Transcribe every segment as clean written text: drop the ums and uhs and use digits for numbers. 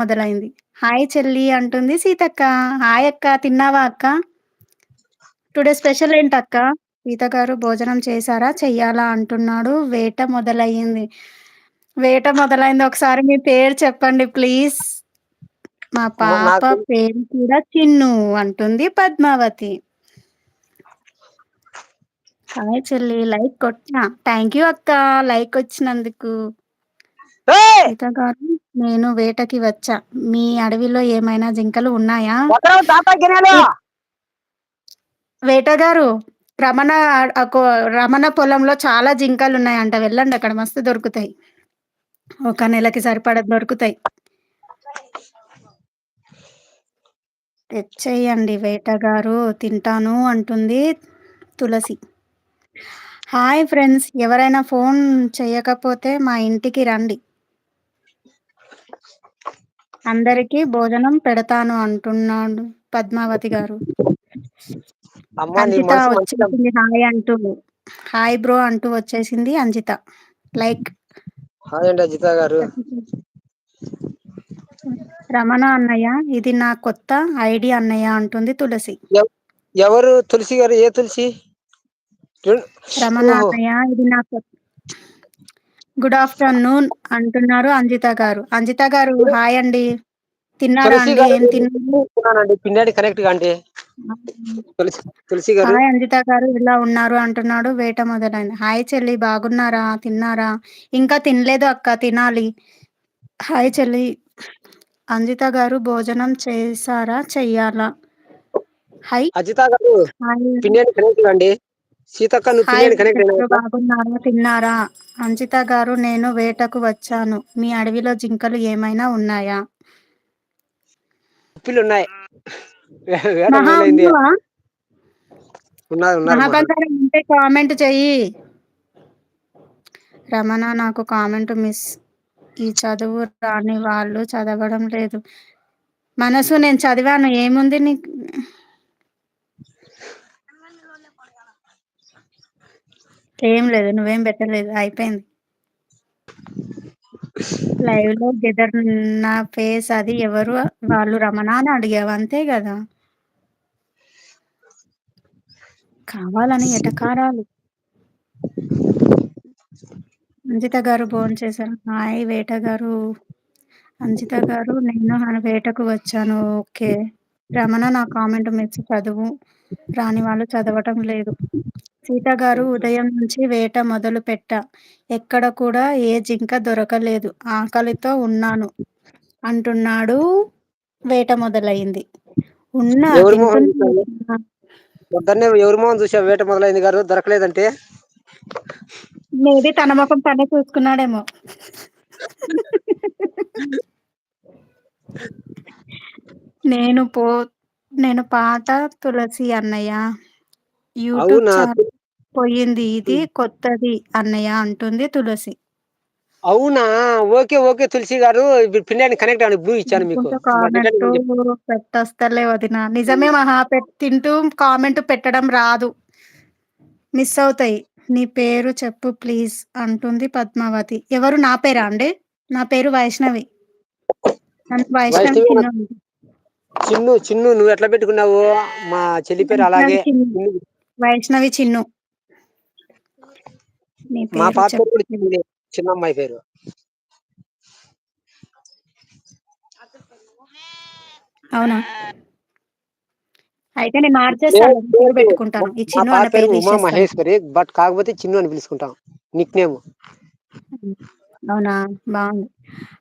మొదలైంది. హాయ్ చెల్లి అంటుంది సీతక్క. హాయ్ అక్క తిన్నావా అక్క? టుడే స్పెషల్ ఏంటక్క? సీత గారు భోజనం చేశారా? చెయ్యాలా అంటున్నాడు. వేట మొదలయ్యింది. వేట మొదలైంది. ఒకసారి మీ పేరు చెప్పండి ప్లీజ్. మా పాప నాకు పేరు కూడా చిన్ను అంటుంది పద్మావతి. హాయ్ చెల్లి లైక్ కొట్టినా. థ్యాంక్ యూ అక్క లైక్ వచ్చినందుకు. ఏయ్! సీత గారు నేను వేటకి వచ్చా. మీ అడవిలో ఏమైనా జింకలు ఉన్నాయా? వదలవు తాత గిన్నెలు. వేటగారు రమణ రమణ పొలంలో చాలా జింకలున్నాయంట. వెళ్ళండి అక్కడ మస్తు దొరుకుతాయి. ఒక నెలకి సరిపడా దొరుకుతాయి. తెచ్చేయండి వేటగారు తింటాను అంటుంది తులసి. హాయ్ ఫ్రెండ్స్ ఎవరైనా ఫోన్ చేయకపోతే మా ఇంటికి రండి. అందరికీ భోజనం పెడతాను అంటున్నాడు పద్మావతి గారు. అమ్మా నీ అంజిత మనసు మంచిదమ్మా. వచ్చేసింది హాయ్ అంటూ. హాయ్ బ్రో అంటూ వచ్చేసింది అంజిత. లైక్ హాయ్ అండి అజిత గారు. రమణ అన్నయ్య ఇది నా కొత్త ఐడి అన్నయ్య అంటుంది తులసి. ఎవరు తులసి గారు? ఏ తులసి? రమణ ఓహో, అన్నయ్య ఇది నా కొత్త. గుడ్ ఆఫ్టర్నూన్ అంటున్నారు అంజిత గారు. అంజిత గారు హాయ్ అండి. తిన్నారా తులసి అండి? గారు ఏం తిన్నారు? తిన్నానండి. పిండాడి కనెక్ట్ గా అండి. తులసి తులసి గారు హాయ్ అంజిత గారు ఇలా ఉన్నారు అంటున్నాడు. వేట మొదలైంది. హాయ్ చెల్లి బాగున్నారా? తిన్నారా? ఇంకా తినలేదు అక్క తినాలి. హాయ్ చెల్లి. అంజిత గారు భోజనం చేశారా? చెయ్యాలా? హాయ్. అజిత గారు హాయ్. పిండాడి కనెక్ట్ గా అండి. సీతక్క నువ్వు హాయ్ పిండాడి కనెక్ట్ అయినా గారు బాగున్నారా? తిన్నారా? అంజిత గారు నేను వేటకు వచ్చాను. మీ అడవిలో జింకలు ఏమైనా ఉన్నాయా? పిల్లు ఉన్నాయి. వేట మహా మొదలైంది. ఉన్నావా? ఉన్నారు మహా. మహాబంగారం ఉంటే కామెంట్ చెయ్యి. రమణ నాకు కామెంట్ మిస్. ఈ చదువు రాని వాళ్ళు చదవడం లేదు. మనసు నేను చదివాను ఏముంది నీకు? ఏం లేదు నువ్వేం పెట్టలేదు అయిపోయింది. లైవ్ లో గెదర్ నా ఫేస్ అది ఎవరు వాళ్ళు రమణ అని అడిగావు అంతే కదా. కావాలని ఎటకారాలు. అంజిత గారు భోంచేశారు. హాయ్ వేట గారు. అంజిత గారు నేను వేటకు వచ్చాను. ఓకే. రమణ నా కామెంట్ మిస్ చదువు రాని వాళ్ళు చదవటం లేదు. సీత గారు ఉదయం నుంచి వేట మొదలు పెట్టా. ఎక్కడ కూడా ఏ జింక దొరకలేదు. ఆకలితో ఉన్నాను అంటున్నాడు. వేట మొదలైంది. ఉన్న ఎవరి మొహం తింటున్నా. చూసావు? పొద్దున్నే ఎవరి మొహం చూసావు? వేట మొదలైంది గారు దొరకలేదంటే మేబీ తన ముఖం తనే చూసుకున్నాడేమో. నేను పో నేను పాట తులసి అన్నయ్య. యూట్యూబ్ అవునా? ఛానల్ పోయింది ఇది కొత్తది అన్నయ్య అంటుంది తులసి. అవునా? ఓకే ఓకే తులసి గారు ఇప్పుడు పిండాడి కనెక్ట్ అని భూ ఇచ్చాను మీకు. అనుకుంటూ కామెంట్ రిటర్న్ చెప్పి పెట్టొస్తలే వదిన. నిజమే మహా తింటూ కామెంట్ పెట్టడం రాదు. మిస్ అవుతాయి. నీ పేరు చెప్పు ప్లీజ్ అంటుంది పద్మావతి. ఎవరు నా పేరా అండి? నా పేరు వైష్ణవి. నన్ను వైష్ణవి వైష్ణవి చిన్ను. చిన్ను చిన్ను నువ్వు ఎట్లా పెట్టుకున్నావు? మా చెల్లి పేరు వైష్ణవి అలాగే. చిన్ను. వైష్ణవి చిన్ను. నీ మా పేరు పాప పేరు కూడా చెప్పు. చిన్నునే. చిన్న అమ్మాయి పేరు. అవునా? అయితే నేను మార్చేస్తాను. పేరు లేదు, పెట్టుకుంటాను. ఈ మా చిన్ను పాప అన్న పేరు పేరు ఉమా తీసేస్తాను. మహేశ్వరి. బట్ కాకపోతే చిన్ను అని పిలుచుకుంటాం. Nick name. అవునా? బాగుంది.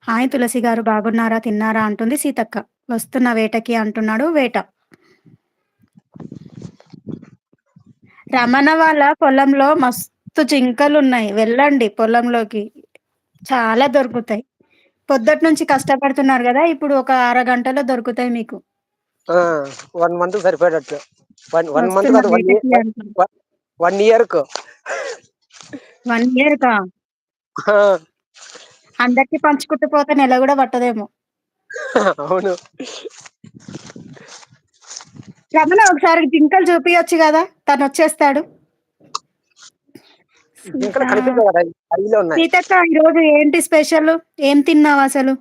హాయ్ తులసి గారు బాగున్నారా? తిన్నారా? అంటుంది సీతక్క. వస్తున్న వేటకి అంటున్నాడు వేట. రమణ వాళ్ళ పొలంలో మస్తు జింకలున్నాయి. వెళ్ళండి పొలంలోకి. చాలా దొరుకుతాయి. పొద్దుటి నుంచి కష్టపడుతున్నారు గదా! ఇప్పుడు ఒక అరగంటలో దొరుకుతాయి మీకు. 1 మంత్ సరిపోయేటట్టు. 1 మంత్ వస్తున్న కాదు, 1 వేటకి ఇయర్. అంటున్నా. 1 ఇయర్ కు. 1 ఇయర్‌కా? అందరికి పంచుకుంటూ పోతే నెల గూడా పట్టదేమో. అవును. రమణ ఒకసారి జింకలు చూపియొచ్చు గదా! తనొచ్చేస్తాడు. సీత జింకలు కనిపించవు కదా, అడవిలో ఉన్నాయి. సీతక్క ఈరోజు ఏంటి స్పెషల్? ఏం తిన్నావసలు?